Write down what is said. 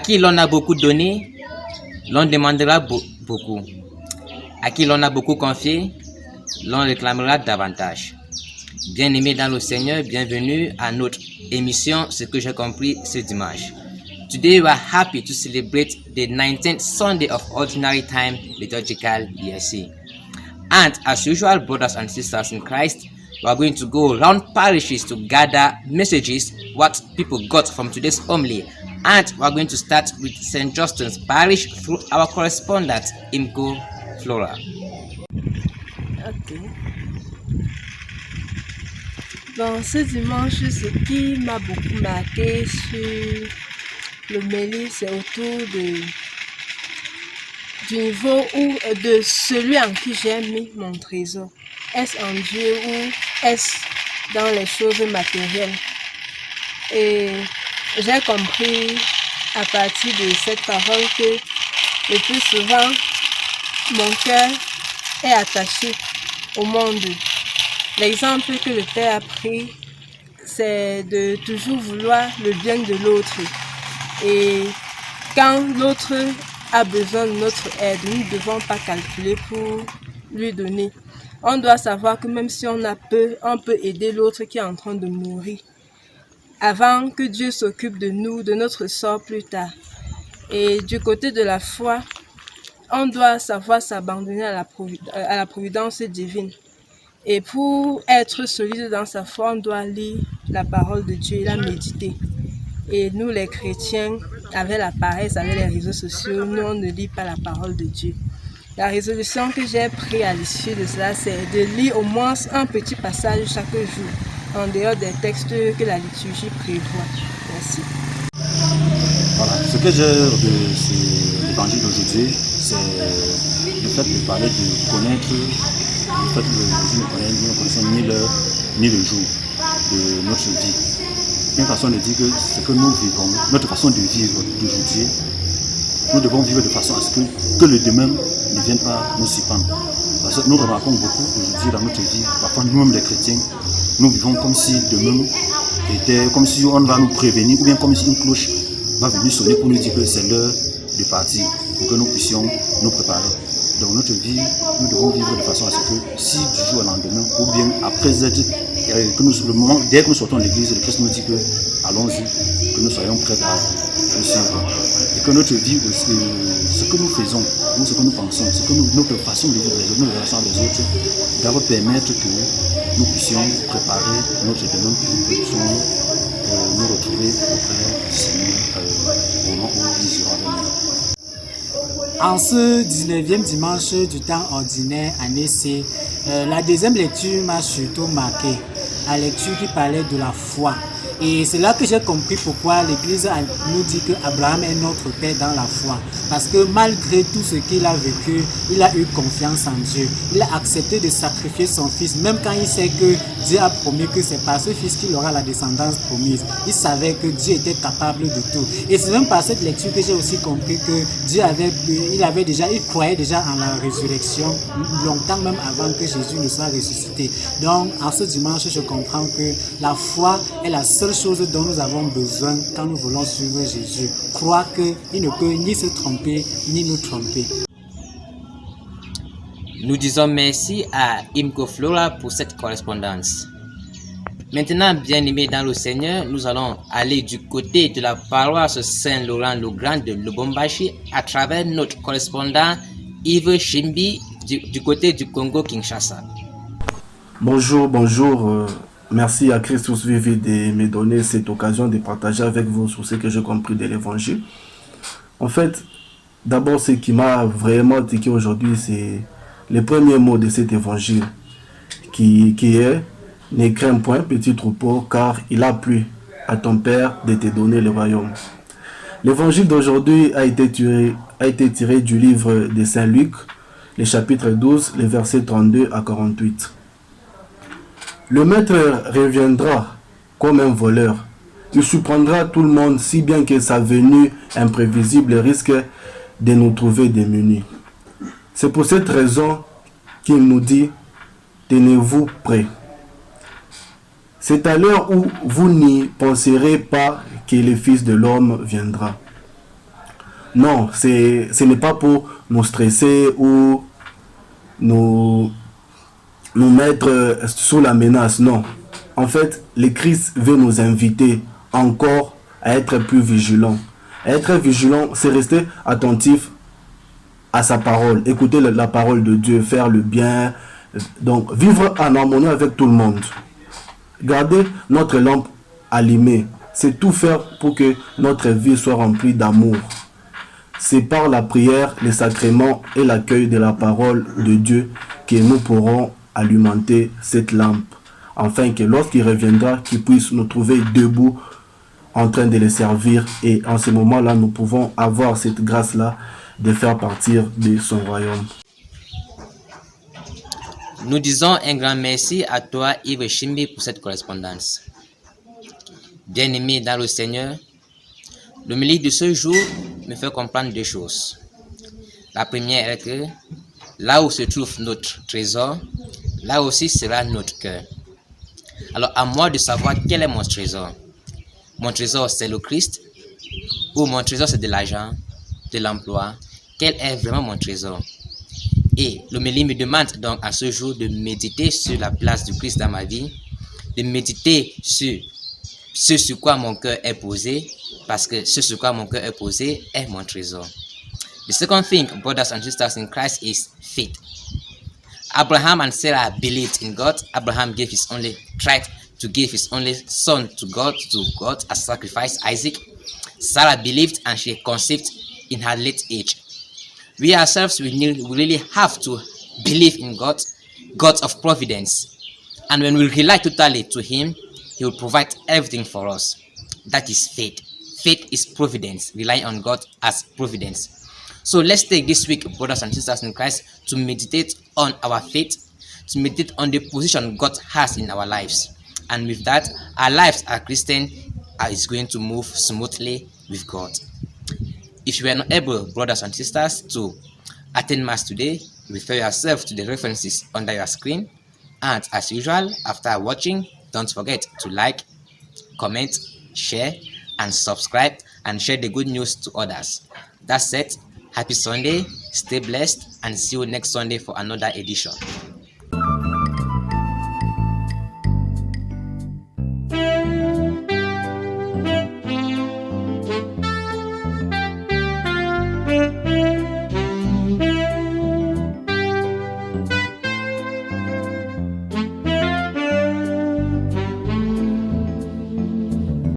qui l'on a beaucoup donné, l'on demandera beaucoup. À qui l'on a beaucoup confié, l'on réclamera davantage. Bien-aimés dans le Seigneur, bienvenue à notre émission Ce que j'ai compris ce dimanche. Today we are happy to celebrate the 19th Sunday of Ordinary Time Liturgical ESC. And as usual, brothers and sisters in Christ, we are going to go around parishes to gather messages, what people got from today's homily. And we are going to start with St. Justin's Parish through our correspondent, Imko Flora. Ok. Bon, ce dimanche, ce qui m'a beaucoup marqué sur l'homélie, c'est autour du niveau où de celui en qui j'ai mis mon trésor. Est-ce en Dieu ou est-ce dans les choses matérielles? Et j'ai compris à partir de cette parole que le plus souvent, mon cœur est attaché au monde. L'exemple que le Père a pris, c'est de toujours vouloir le bien de l'autre. Et quand l'autre a besoin de notre aide, nous ne devons pas calculer pour lui donner. On doit savoir que même si on a peu, on peut aider l'autre qui est en train de mourir, avant que Dieu s'occupe de nous, de notre sort plus tard. Et du côté de la foi, on doit savoir s'abandonner à la providence divine. Et pour être solide dans sa foi, on doit lire la parole de Dieu et la méditer. Et nous, les chrétiens, avec la paresse, avec les réseaux sociaux, nous, on ne lit pas la parole de Dieu. La résolution que j'ai prise à l'issue de cela, c'est de lire au moins un petit passage chaque jour, en dehors des textes que la liturgie prévoit. Merci. Voilà, ce que j'ai de l'évangile d'aujourd'hui, c'est le fait de parler de connaître, le fait que nous ne connaissons ni l'heure ni le jour de notre vie. Une façon de dire que ce que nous vivons, notre façon de vivre d'aujourd'hui, nous devons vivre de façon à ce que le demain ne vienne pas nous surprendre. Parce que nous remarquons beaucoup aujourd'hui dans notre vie, parfois nous-mêmes les chrétiens, nous vivons comme si demain était, comme si on va nous prévenir, ou bien comme si une cloche va venir sonner pour nous dire que c'est l'heure de partir, pour que nous puissions nous préparer. Dans notre vie, nous devons vivre de façon à ce que si du jour au lendemain, ou bien après être, le moment, dès que nous sortons de l'église, le Christ nous dit que allons-y, que nous soyons prêts à le suivre. Et que notre vie, ce que nous faisons, ou ce que nous pensons, notre façon de vivre les autres, nos relations avec les autres, doivent permettre que nous puissions préparer notre demain pour que nous puissions nous retrouver auprès du Seigneur au moment où nous irons avec nous. En ce 19e dimanche du temps ordinaire, année C, la deuxième lecture m'a surtout marqué. La lecture qui parlait de la foi. Et c'est là que j'ai compris pourquoi l'Église nous dit qu'Abraham est notre père dans la foi. Parce que malgré tout ce qu'il a vécu, il a eu confiance en Dieu. Il a accepté de sacrifier son fils, même quand il sait que Dieu a promis que c'est par ce fils qu'il aura la descendance promise. Il savait que Dieu était capable de tout. Et c'est même par cette lecture que j'ai aussi compris que il croyait déjà en la résurrection, longtemps même avant que Jésus ne soit ressuscité. Donc, en ce dimanche, je comprends que la foi est la seule chose dont nous avons besoin quand nous voulons suivre Jésus. Croire qu'il ne peut ni se tromper, ni nous tromper. Nous disons merci à Imko Flora pour cette correspondance. Maintenant, bien-aimés dans le Seigneur, nous allons aller du côté de la paroisse Saint-Laurent-le-Grand de Lubumbashi à travers notre correspondant Yves Chimbi du côté du Congo-Kinshasa. Bonjour. Merci à Christus Vivi de me donner cette occasion de partager avec vous sur ce que j'ai compris de l'évangile. En fait, d'abord, ce qui m'a vraiment tiqué aujourd'hui, c'est les premiers mots de cet évangile qui est « Ne crains point, petit troupeau, car il a plu à ton Père de te donner le royaume. » L'évangile d'aujourd'hui a été tiré du livre de Saint Luc, le chapitre 12, les versets 32 à 48. Le maître reviendra comme un voleur. Il surprendra tout le monde, si bien que sa venue imprévisible risque de nous trouver démunis. C'est pour cette raison qu'il nous dit « Tenez-vous prêts ». C'est à l'heure où vous n'y penserez pas que le Fils de l'homme viendra. Non, ce n'est pas pour nous stresser ou nous mettre sous la menace, non. En fait, le Christ veut nous inviter encore à être plus vigilants. Être vigilant, c'est rester attentif à sa parole, écouter la parole de Dieu, faire le bien, donc vivre en harmonie avec tout le monde. Garder notre lampe allumée, c'est tout faire pour que notre vie soit remplie d'amour. C'est par la prière, les sacrements et l'accueil de la parole de Dieu que nous pourrons alimenter cette lampe, afin que lorsqu'il reviendra, qu'il puisse nous trouver debout en train de les servir. Et en ce moment-là, nous pouvons avoir cette grâce-là de faire partir de son royaume. Nous disons un grand merci à toi, Yves Chimbi, pour cette correspondance. Bien-aimé dans le Seigneur, l'homélie de ce jour me fait comprendre deux choses. La première est que là où se trouve notre trésor, là aussi sera notre cœur. Alors à moi de savoir quel est mon trésor. Mon trésor c'est le Christ ou mon trésor c'est de l'argent, de l'emploi. Quel est vraiment mon trésor? Et l'homélie me demande donc à ce jour de méditer sur la place du Christ dans ma vie, de méditer sur ce sur quoi mon cœur est posé, parce que ce sur quoi mon cœur est posé est mon trésor. The second thing, brothers and sisters in Christ, is faith. Abraham and Sarah believed in God. Abraham gave his only tried to give his only son to God as sacrifice, Isaac. Sarah believed and she conceived in her late age. We ourselves, we really have to believe in God, God of providence. And when we rely totally to Him, He will provide everything for us. That is faith. Faith is providence, relying on God as providence. So let's take this week, brothers and sisters in Christ, to meditate on our faith, to meditate on the position God has in our lives. And with that, our lives as Christian is going to move smoothly with God. If you are not able, brothers and sisters, to attend Mass today, refer yourself to the references under your screen. And as usual, after watching, don't forget to like, comment, share, and subscribe, and share the good news to others. That's it. Happy Sunday, stay blessed, and see you next Sunday for another edition.